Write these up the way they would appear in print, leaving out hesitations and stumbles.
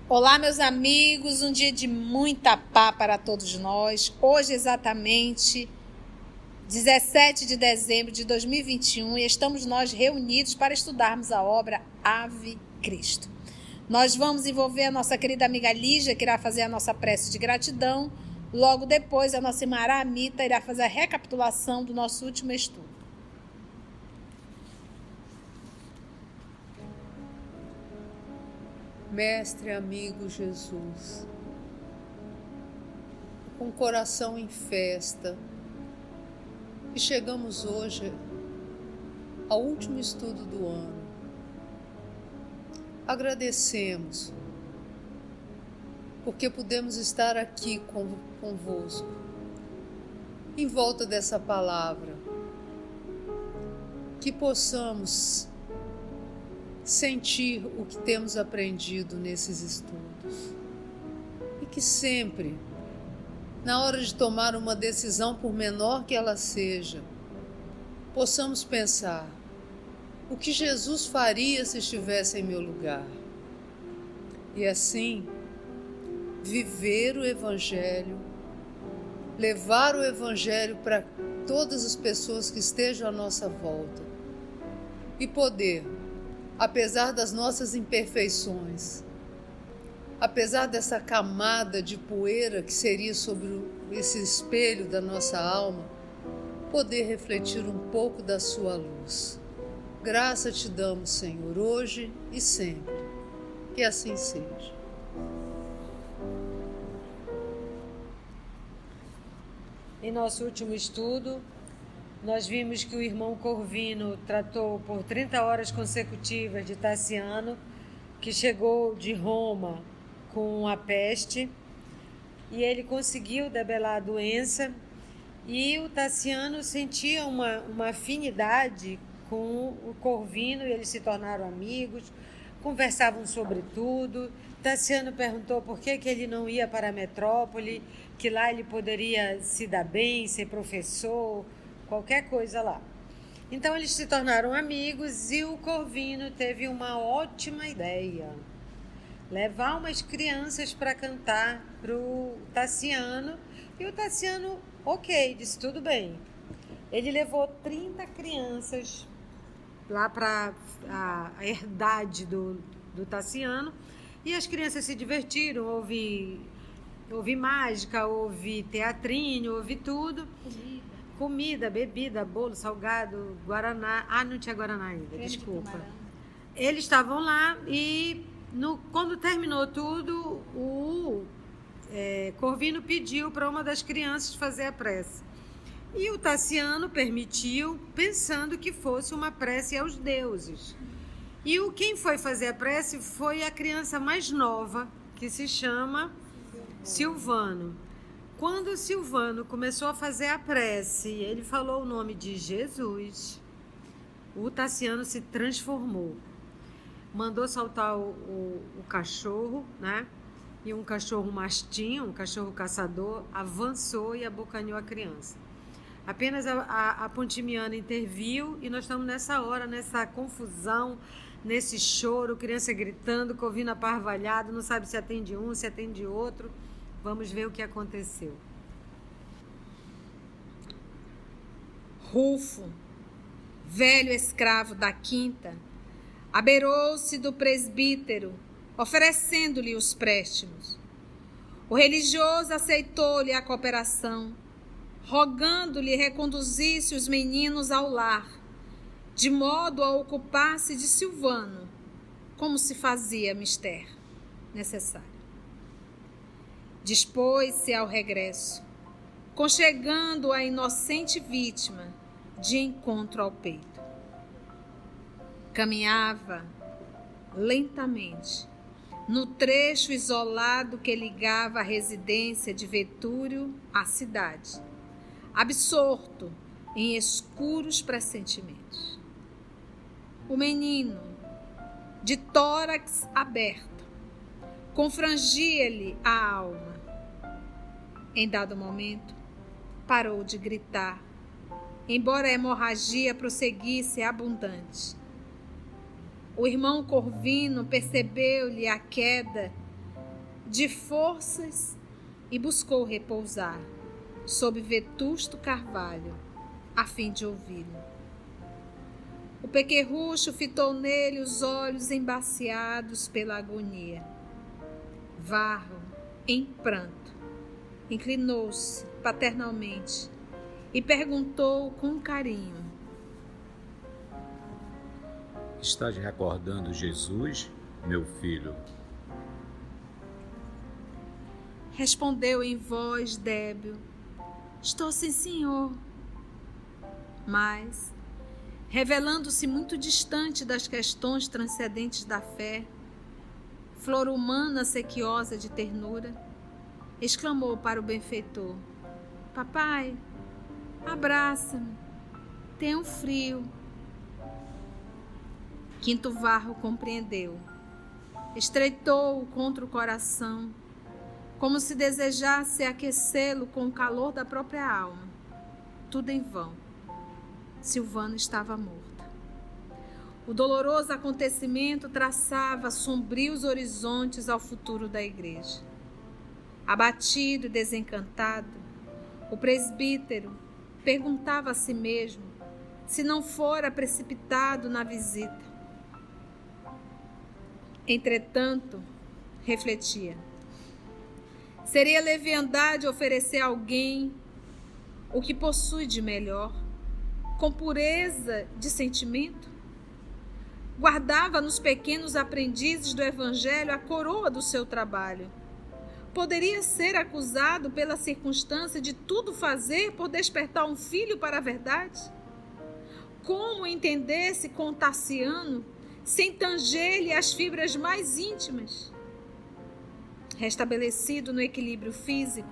Olá, meus amigos, um dia de muita paz para todos nós. Hoje, exatamente 17 de dezembro de 2021, e estamos nós reunidos para estudarmos a obra Ave Cristo. Nós vamos envolver a nossa querida amiga Lígia, que irá fazer a nossa prece de gratidão. Logo depois, a nossa irmã Aramita irá fazer a recapitulação do nosso último estudo. Mestre amigo Jesus, com o coração em festa, e chegamos hoje ao último estudo do ano. Agradecemos porque pudemos estar aqui convosco, em volta dessa palavra, que possamos sentir o que temos aprendido nesses estudos e que sempre, na hora de tomar uma decisão, por menor que ela seja, possamos pensar: o que Jesus faria se estivesse em meu lugar? E assim, viver o Evangelho, levar o Evangelho para todas as pessoas que estejam à nossa volta e poder, apesar das nossas imperfeições, apesar dessa camada de poeira que seria sobre esse espelho da nossa alma, poder refletir um pouco da sua luz. Graça te damos, Senhor, hoje e sempre. Que assim seja. Em nosso último estudo, nós vimos que o irmão Corvino tratou por 30 horas consecutivas de Tassiano, que chegou de Roma com a peste, e ele conseguiu debelar a doença, e o Tassiano sentia uma afinidade com o Corvino, e eles se tornaram amigos, conversavam sobre tudo. Tassiano perguntou por que ele não ia para a metrópole, que lá ele poderia se dar bem, ser professor, qualquer coisa lá. Então eles se tornaram amigos e o Corvino teve uma ótima ideia: levar umas crianças para cantar para o Tassiano. E o Tassiano, ok, disse tudo bem. Ele levou 30 crianças lá para a herdade do Tassiano, e as crianças se divertiram, houve mágica, houve teatrinho, houve tudo. Comida, bebida, bolo, salgado, guaraná. Ah, não tinha guaraná ainda, desculpa. Eles estavam lá e quando terminou tudo, o Corvino pediu para uma das crianças fazer a prece. E o Tassiano permitiu, pensando que fosse uma prece aos deuses. E quem foi fazer a prece foi a criança mais nova, que se chama Silvano. Quando o Silvano começou a fazer a prece, ele falou o nome de Jesus, o Tassiano se transformou. Mandou soltar o cachorro, né? E um cachorro mastim, um cachorro caçador, avançou e abocanhou a criança. Apenas a Pontimiana interviu e nós estamos nessa hora, nessa confusão, nesse choro, criança gritando, Corvino aparvalhado, não sabe se atende um, se atende outro. Vamos ver o que aconteceu. Rufo, velho escravo da quinta, abeirou-se do presbítero, oferecendo-lhe os préstimos. O religioso aceitou-lhe a cooperação, rogando-lhe reconduzisse os meninos ao lar, de modo a ocupar-se de Silvano, como se fazia mister necessário. Dispôs-se ao regresso, conchegando a inocente vítima de encontro ao peito. Caminhava lentamente no trecho isolado que ligava a residência de Vetúrio à cidade, absorto em escuros pressentimentos. O menino, de tórax aberto, confrangia-lhe a alma. Em dado momento, parou de gritar, embora a hemorragia prosseguisse abundante. O irmão Corvino percebeu-lhe a queda de forças e buscou repousar sob vetusto carvalho, a fim de ouvi-lo. O pequerrucho fitou nele os olhos embaciados pela agonia. Varro, em pranto, inclinou-se paternalmente e perguntou com carinho: Estás recordando Jesus, meu filho? Respondeu em voz débil: Estou sim, senhor. Mas, revelando-se muito distante das questões transcendentes da fé, flor humana sequiosa de ternura, exclamou para o benfeitor: Papai, abraça-me, tenho frio. Quinto Varro compreendeu. Estreitou-o contra o coração, como se desejasse aquecê-lo com o calor da própria alma. Tudo em vão. Silvano estava morto. O doloroso acontecimento traçava sombrios horizontes ao futuro da igreja. Abatido e desencantado, o presbítero perguntava a si mesmo se não fora precipitado na visita. Entretanto, refletia: seria leviandade oferecer a alguém o que possui de melhor, com pureza de sentimento? Guardava nos pequenos aprendizes do Evangelho a coroa do seu trabalho. Poderia ser acusado pela circunstância de tudo fazer por despertar um filho para a verdade? Como entender-se com Tassiano sem tanger-lhe as fibras mais íntimas? Restabelecido no equilíbrio físico,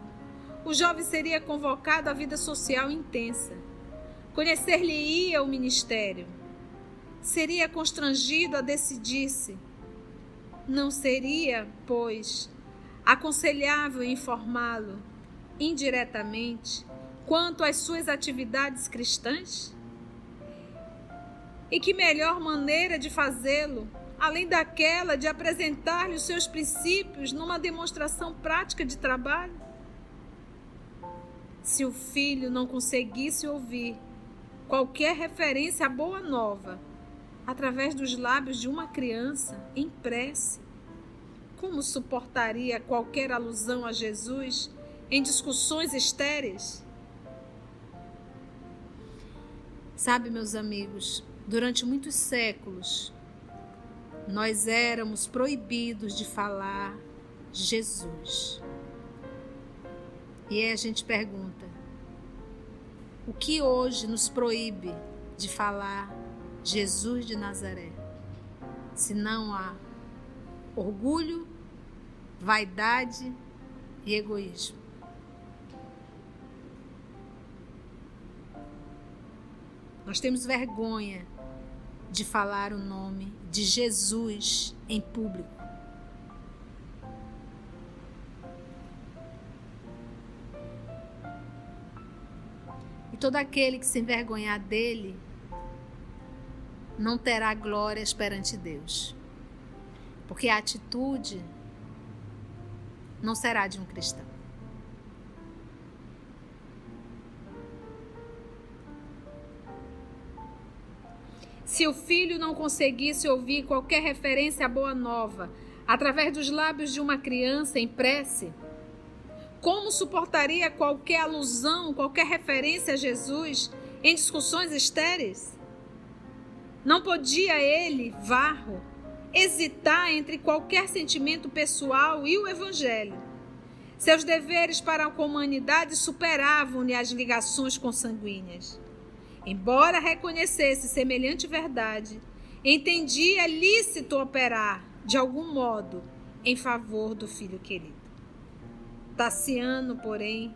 o jovem seria convocado à vida social intensa. Conhecer-lhe-ia o ministério. Seria constrangido a decidir-se. Não seria, pois, aconselhável informá-lo, indiretamente, quanto às suas atividades cristãs? E que melhor maneira de fazê-lo, além daquela de apresentar-lhe os seus princípios numa demonstração prática de trabalho? Se o filho não conseguisse ouvir qualquer referência à boa nova através dos lábios de uma criança em prece, como suportaria qualquer alusão a Jesus em discussões estéreis? Sabe, meus amigos, durante muitos séculos, nós éramos proibidos de falar Jesus. E aí a gente pergunta: o que hoje nos proíbe de falar Jesus de Nazaré? Se não há orgulho, vaidade e egoísmo. Nós temos vergonha de falar o nome de Jesus em público. E todo aquele que se envergonhar dele não terá glórias perante Deus. Porque a atitude não será de um cristão. Se o filho não conseguisse ouvir qualquer referência à boa nova através dos lábios de uma criança em prece, como suportaria qualquer alusão, qualquer referência a Jesus em discussões estéreis? Não podia ele, Varro, hesitar entre qualquer sentimento pessoal e o Evangelho. Seus deveres para com a humanidade superavam-lhe as ligações consanguíneas. Embora reconhecesse semelhante verdade, entendia lícito operar, de algum modo, em favor do filho querido. Tassiano, porém,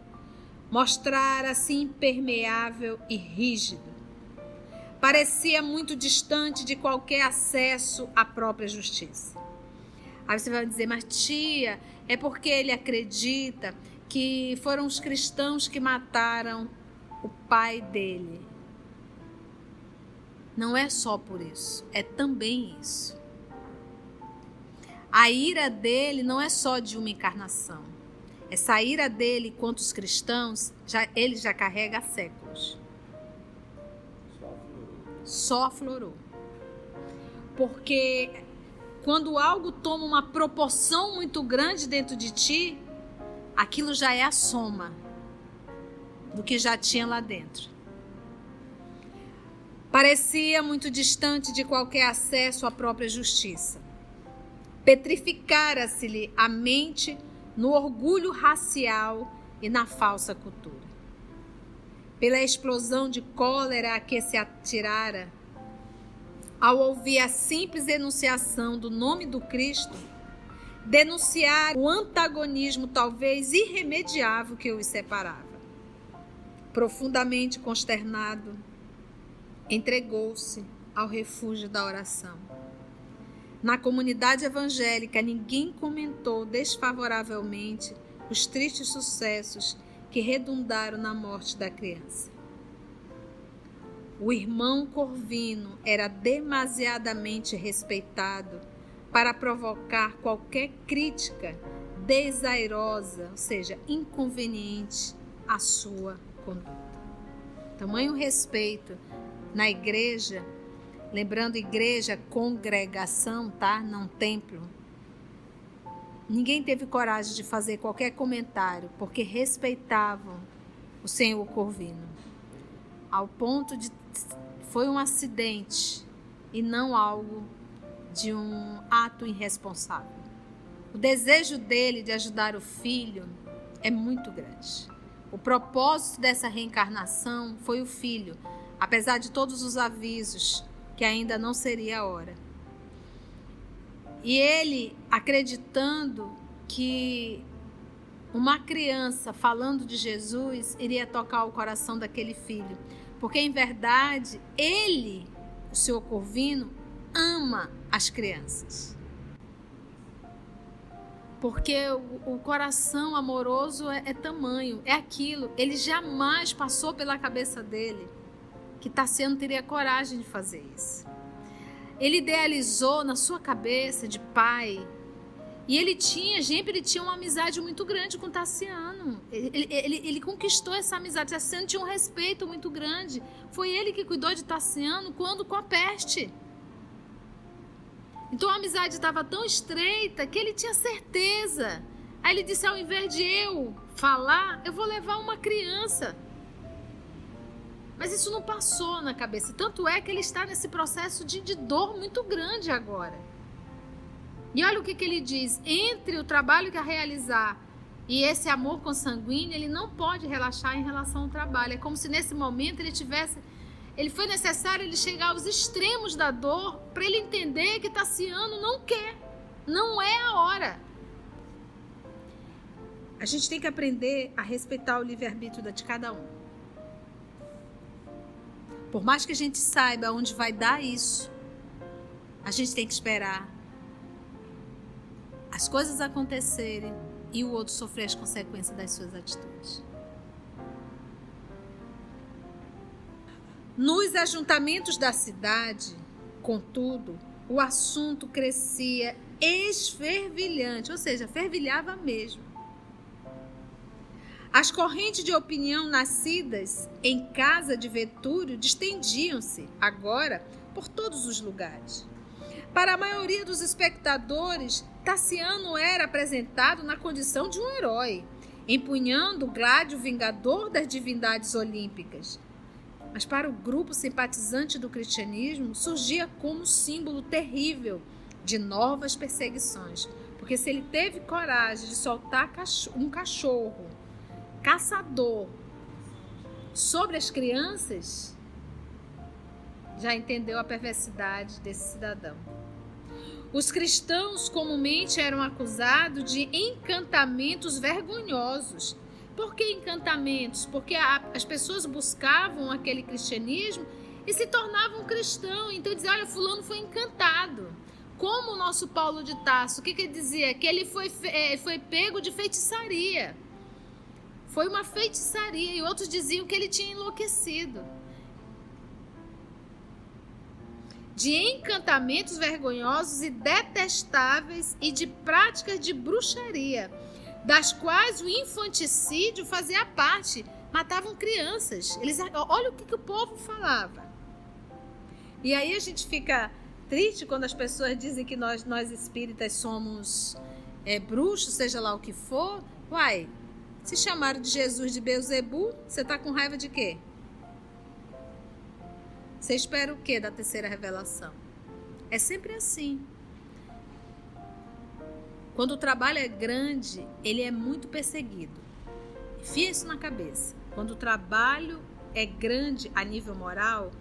mostrara-se impermeável e rígido. Parecia muito distante de qualquer acesso à própria justiça. Aí você vai dizer, mas tia, é porque ele acredita que foram os cristãos que mataram o pai dele. Não é só por isso, é também isso. A ira dele não é só de uma encarnação. Essa ira dele contra os cristãos, ele já carrega há séculos. Só aflorou. Porque quando algo toma uma proporção muito grande dentro de ti, aquilo já é a soma do que já tinha lá dentro. Parecia muito distante de qualquer acesso à própria justiça. Petrificara-se-lhe a mente no orgulho racial e na falsa cultura. Pela explosão de cólera a que se atirara, ao ouvir a simples enunciação do nome do Cristo, denunciar o antagonismo talvez irremediável que os separava. Profundamente consternado, entregou-se ao refúgio da oração. Na comunidade evangélica, ninguém comentou desfavoravelmente os tristes sucessos que redundaram na morte da criança. O irmão Corvino era demasiadamente respeitado para provocar qualquer crítica desairosa, ou seja, inconveniente à sua conduta. Tamanho respeito na igreja, lembrando igreja, congregação, tá? Não templo. Ninguém teve coragem de fazer qualquer comentário, porque respeitavam o senhor Corvino. Ao ponto de foi um acidente e não algo de um ato irresponsável. O desejo dele de ajudar o filho é muito grande. O propósito dessa reencarnação foi o filho, apesar de todos os avisos que ainda não seria a hora. E ele acreditando que uma criança falando de Jesus iria tocar o coração daquele filho. Porque, em verdade, ele, o senhor Corvino, ama as crianças. Porque o coração amoroso é tamanho, é aquilo. Ele jamais passou pela cabeça dele que Tassiano teria coragem de fazer isso. Ele idealizou na sua cabeça de pai. E ele tinha uma amizade muito grande com Tassiano. Ele conquistou essa amizade. Tassiano tinha um respeito muito grande. Foi ele que cuidou de Tassiano quando com a peste. Então a amizade estava tão estreita que ele tinha certeza. Aí ele disse, ao invés de eu falar, eu vou levar uma criança. Mas isso não passou na cabeça. Tanto é que ele está nesse processo de dor muito grande agora. E olha o que ele diz. Entre o trabalho que a realizar e esse amor consanguíneo, ele não pode relaxar em relação ao trabalho. É como se nesse momento ele foi necessário ele chegar aos extremos da dor para ele entender que Tassiano não quer. Não é a hora. A gente tem que aprender a respeitar o livre-arbítrio de cada um. Por mais que a gente saiba onde vai dar isso, a gente tem que esperar as coisas acontecerem e o outro sofrer as consequências das suas atitudes. Nos ajuntamentos da cidade, contudo, o assunto crescia esfervilhante, ou seja, fervilhava mesmo. As correntes de opinião nascidas em casa de Vetúrio distendiam-se agora por todos os lugares. Para a maioria dos espectadores, Tassiano era apresentado na condição de um herói, empunhando o gládio vingador das divindades olímpicas. Mas para o grupo simpatizante do cristianismo, surgia como símbolo terrível de novas perseguições. Porque se ele teve coragem de soltar um cachorro caçador sobre as crianças, já entendeu a perversidade desse cidadão. Os cristãos comumente eram acusados de encantamentos vergonhosos. Por que encantamentos? Porque as pessoas buscavam aquele cristianismo e se tornavam cristãos. Então diziam, olha, fulano foi encantado. Como o nosso Paulo de Tarso, o que ele dizia? Que ele foi pego de feitiçaria. Foi uma feitiçaria. E outros diziam que ele tinha enlouquecido. De encantamentos vergonhosos e detestáveis e de práticas de bruxaria, das quais o infanticídio fazia parte. Matavam crianças. Olha o que o povo falava. E aí a gente fica triste quando as pessoas dizem que nós espíritas somos bruxos, seja lá o que for. Uai, se chamaram de Jesus de Beelzebu, você está com raiva de quê? Você espera o quê da terceira revelação? É sempre assim. Quando o trabalho é grande, ele é muito perseguido. Enfia isso na cabeça. Quando o trabalho é grande a nível moral,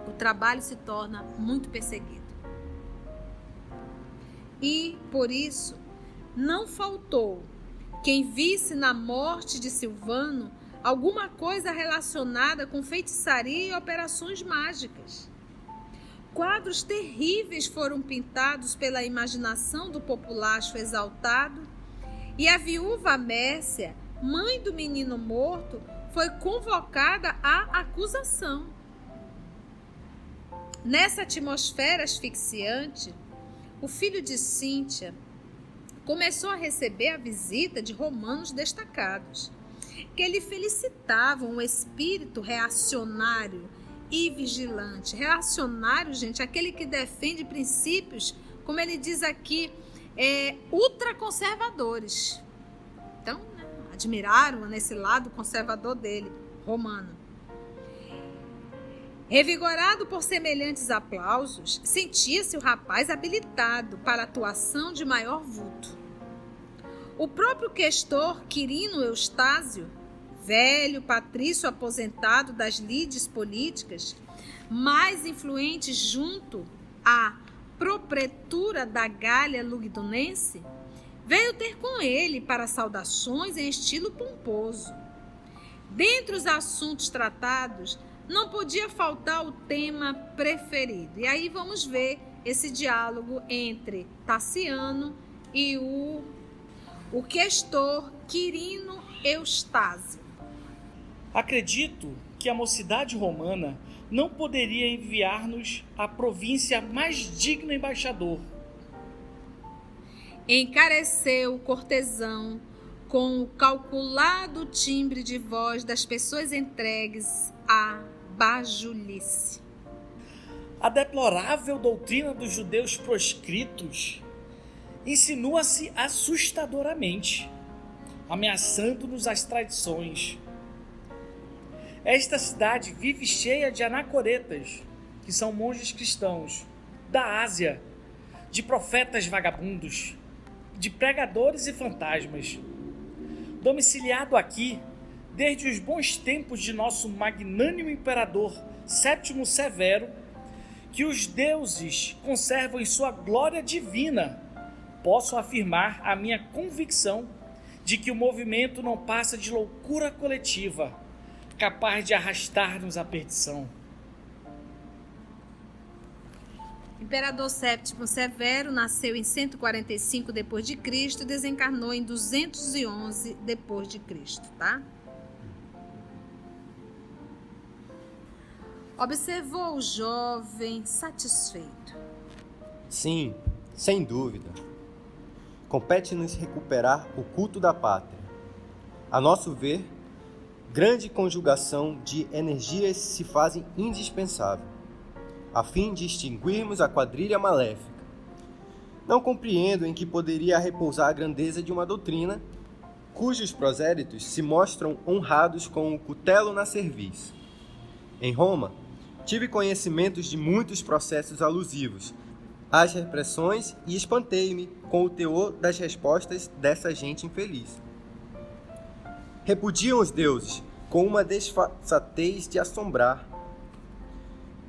o trabalho se torna muito perseguido. E, por isso, não faltou quem visse na morte de Silvano alguma coisa relacionada com feitiçaria e operações mágicas. Quadros terríveis foram pintados pela imaginação do populacho exaltado, e a viúva Mércia, mãe do menino morto, foi convocada à acusação. Nessa atmosfera asfixiante, o filho de Cíntia começou a receber a visita de romanos destacados, que lhe felicitavam o espírito reacionário e vigilante. Reacionário, gente, aquele que defende princípios, como ele diz aqui, ultraconservadores. Então, admiraram nesse lado conservador dele, romano. Revigorado por semelhantes aplausos, sentia-se o rapaz habilitado para a atuação de maior vulto. O próprio questor Quirino Eustácio, velho patrício aposentado das lides políticas, mais influente junto à propretura da Gália Lugdunense, veio ter com ele para saudações em estilo pomposo. Dentre os assuntos tratados, não podia faltar o tema preferido. E aí vamos ver esse diálogo entre Tassiano e o questor Quirino Eustácio. Acredito que a mocidade romana não poderia enviar-nos a província mais digno embaixador. Encareceu o cortesão com o calculado timbre de voz das pessoas entregues à bajulice. A deplorável doutrina dos judeus proscritos insinua-se assustadoramente, ameaçando-nos as tradições. Esta cidade vive cheia de anacoretas, que são monges cristãos, da Ásia, de profetas vagabundos, de pregadores e fantasmas. Domiciliado aqui, desde os bons tempos de nosso magnânimo imperador Sétimo Severo, que os deuses conservam em sua glória divina, posso afirmar a minha convicção de que o movimento não passa de loucura coletiva, capaz de arrastar-nos à perdição. Imperador Sétimo Severo nasceu em 145 d.C. e desencarnou em 211 d.C., tá? Observou o jovem satisfeito. Sim, sem dúvida. Compete-nos recuperar o culto da pátria. A nosso ver, grande conjugação de energias se fazem indispensável, a fim de extinguirmos a quadrilha maléfica. Não compreendo em que poderia repousar a grandeza de uma doutrina, cujos prosélitos se mostram honrados com o cutelo na cerviz. Em Roma, tive conhecimentos de muitos processos alusivos às repressões e espantei-me com o teor das respostas dessa gente infeliz. Repudiam os deuses com uma desfaçatez de assombrar.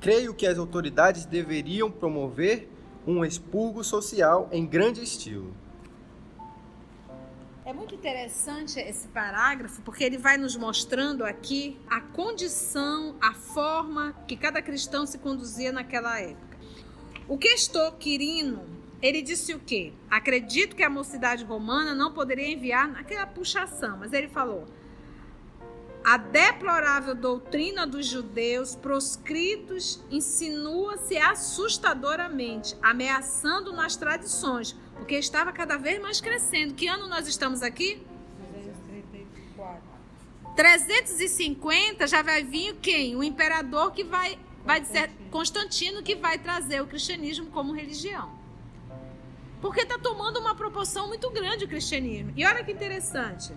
Creio que as autoridades deveriam promover um expurgo social em grande estilo. É muito interessante esse parágrafo, porque ele vai nos mostrando aqui a condição, a forma que cada cristão se conduzia naquela época. O questor Quirino, ele disse o quê? Acredito que a mocidade romana não poderia enviar naquela puxação, mas ele falou: a deplorável doutrina dos judeus proscritos insinua-se assustadoramente, ameaçando nas tradições, porque estava cada vez mais crescendo. Que ano nós estamos aqui? 350 já vai vir quem? O imperador que vai dizer, Constantino, que vai trazer o cristianismo como religião. Porque está tomando uma proporção muito grande o cristianismo. E olha que interessante.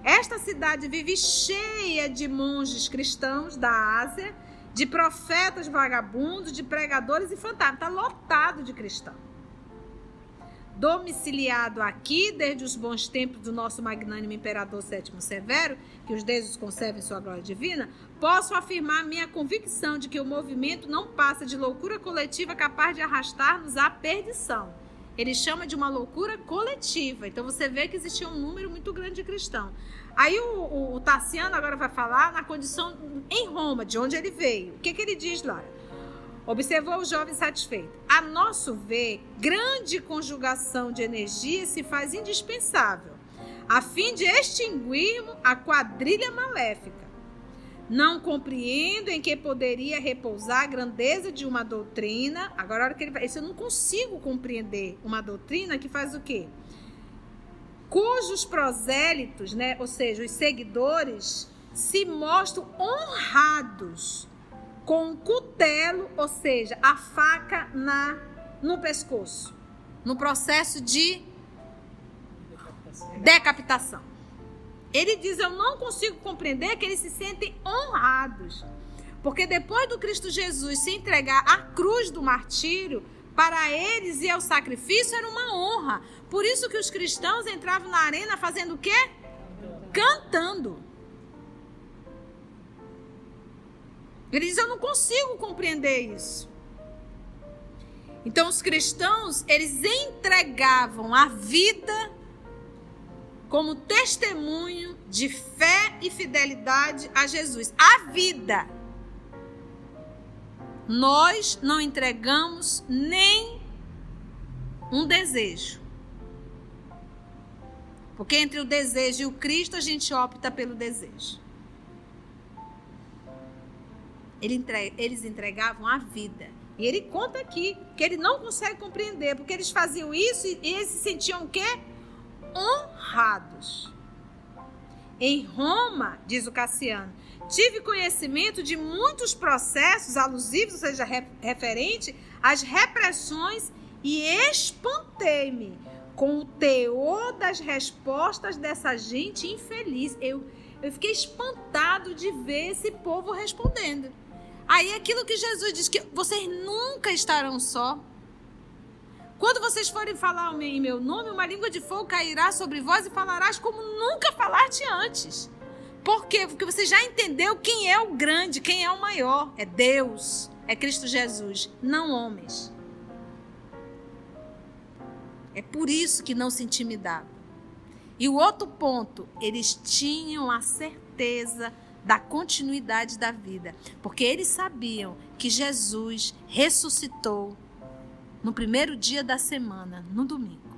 Esta cidade vive cheia de monges cristãos da Ásia, de profetas vagabundos, de pregadores e fantasmas. Está lotado de cristãos. Domiciliado aqui desde os bons tempos do nosso magnânimo imperador Sétimo Severo, que os deuses conservem sua glória divina, posso afirmar minha convicção de que o movimento não passa de loucura coletiva capaz de arrastar-nos à perdição. Ele chama de uma loucura coletiva. Então você vê que existia um número muito grande de cristãos. Aí o Tassiano agora vai falar na condição em Roma, de onde ele veio. O que ele diz lá? Observou o jovem satisfeito. A nosso ver, grande conjugação de energia se faz indispensável, a fim de extinguirmos a quadrilha maléfica. Não compreendo em que poderia repousar a grandeza de uma doutrina. Agora, a hora que ele vai, eu não consigo compreender uma doutrina que faz o quê? Cujos prosélitos, né, ou seja, os seguidores, se mostram honrados com o cutelo, ou seja, a faca no pescoço, no processo de decapitação. Ele diz, eu não consigo compreender que eles se sentem honrados, porque depois do Cristo Jesus se entregar à cruz do martírio, para eles e ao sacrifício era uma honra. Por isso que os cristãos entravam na arena fazendo o quê? Cantando. Ele diz, eu não consigo compreender isso. Então os cristãos, eles entregavam a vida como testemunho de fé e fidelidade a Jesus. A vida. Nós não entregamos nem um desejo. Porque entre o desejo e o Cristo, a gente opta pelo desejo. Eles entregavam a vida. E ele conta aqui que ele não consegue compreender, porque eles faziam isso e eles se sentiam o quê? Honrados. Em Roma, diz o Cassiano, tive conhecimento de muitos processos alusivos, ou seja, referente às repressões, e espantei-me com o teor das respostas dessa gente infeliz. Eu fiquei espantado de ver esse povo respondendo. Aí aquilo que Jesus diz, que vocês nunca estarão só. Quando vocês forem falar em meu nome, uma língua de fogo cairá sobre vós e falarás como nunca falaste antes. Por quê? Porque você já entendeu quem é o grande, quem é o maior. É Deus, é Cristo Jesus, não homens. É por isso que não se intimidavam. E o outro ponto, eles tinham a certeza da continuidade da vida, porque eles sabiam que Jesus ressuscitou no primeiro dia da semana, no domingo.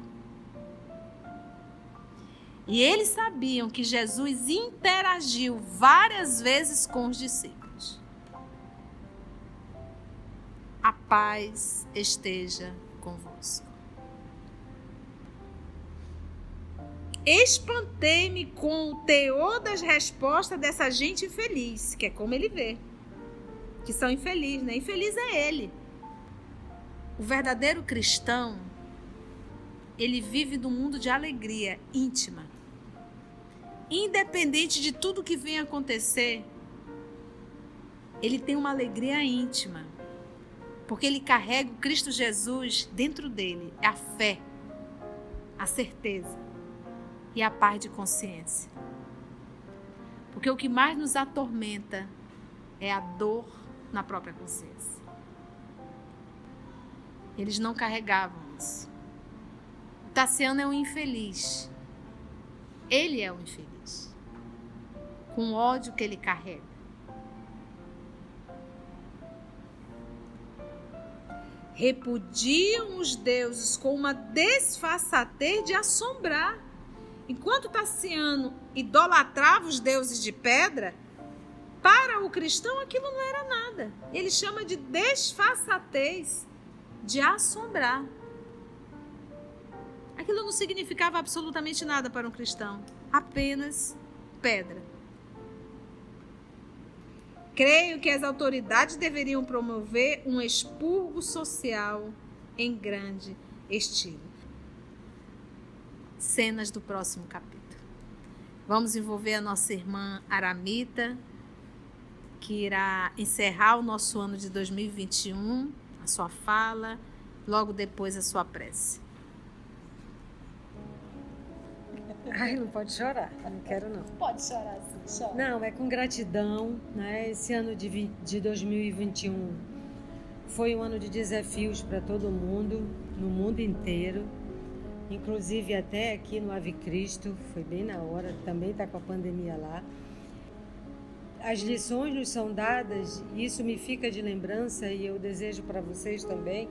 E eles sabiam que Jesus interagiu várias vezes com os discípulos. A paz esteja convosco. Espantei-me com o teor das respostas dessa gente infeliz, que é como ele vê, que são infelizes, né? Infeliz é ele. O verdadeiro cristão, ele vive num mundo de alegria íntima. Independente de tudo que venha acontecer, ele tem uma alegria íntima, porque ele carrega o Cristo Jesus dentro dele, é a fé, a certeza e a paz de consciência. Porque o que mais nos atormenta é a dor na própria consciência. Eles não carregavam isso. O Tassiano é um infeliz. Ele é um infeliz. Com o ódio que ele carrega. repudiam os deuses com uma desfaçatez de assombrar. Enquanto Tassiano idolatrava os deuses de pedra, para o cristão aquilo não era nada. Ele chama de desfaçatez de assombrar. Aquilo não significava absolutamente nada para um cristão, apenas pedra. Creio que as autoridades deveriam promover um expurgo social em grande estilo. Cenas do próximo capítulo. Vamos envolver a nossa irmã Aramita, que irá encerrar o nosso ano de 2021, a sua fala, logo depois a sua prece. Ai, não pode chorar, não quero não. Pode chorar sim, chora. Não, é com gratidão, né? Esse ano de 2021 foi um ano de desafios para todo mundo, no mundo inteiro, inclusive até aqui no Ave Cristo, foi bem na hora, também está com a pandemia lá. As lições nos são dadas, e isso me fica de lembrança, e eu desejo para vocês também,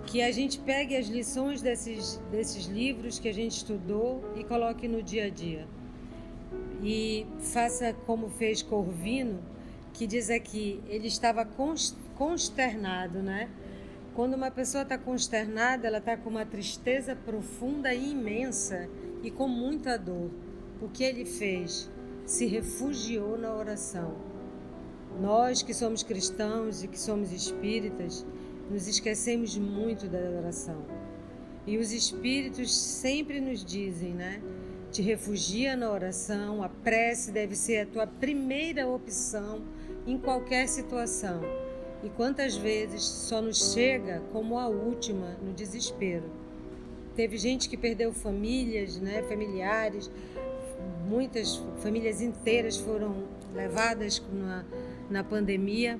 que a gente pegue as lições desses livros que a gente estudou e coloque no dia a dia. E faça como fez Corvino, que diz aqui, ele estava consternado, né? Quando uma pessoa está consternada, ela está com uma tristeza profunda e imensa e com muita dor. O que ele fez? Se refugiou na oração. Nós que somos cristãos e que somos espíritas, nos esquecemos muito da oração. E os espíritos sempre nos dizem, né? Te refugia na oração, a prece deve ser a tua primeira opção em qualquer situação. E quantas vezes só nos chega como a última, no desespero. Teve gente que perdeu famílias, né? Familiares, muitas famílias inteiras foram levadas na pandemia.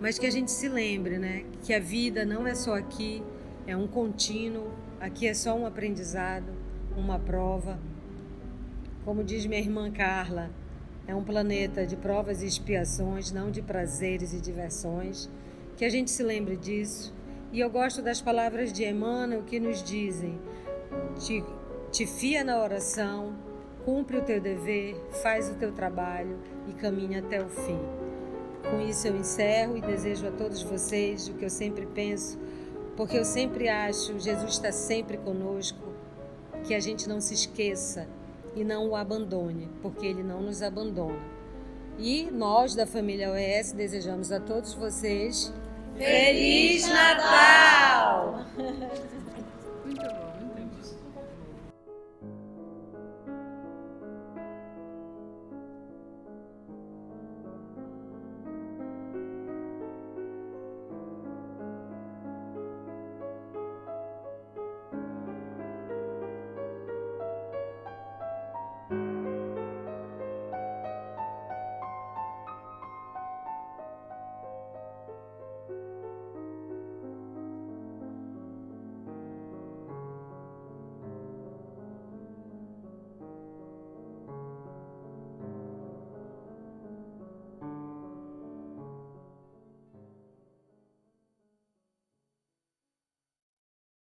Mas que a gente se lembre, né, que a vida não é só aqui, é um contínuo, aqui é só um aprendizado, uma prova. Como diz minha irmã Carla, é um planeta de provas e expiações, não de prazeres e diversões. Que a gente se lembre disso. E eu gosto das palavras de Emmanuel que nos dizem, te fia na oração, cumpre o teu dever, faz o teu trabalho e caminha até o fim. Com isso eu encerro e desejo a todos vocês o que eu sempre penso, porque eu sempre acho, Jesus está sempre conosco, que a gente não se esqueça e não o abandone, porque ele não nos abandona. E nós da família OS desejamos a todos vocês Feliz Natal! Muito bom.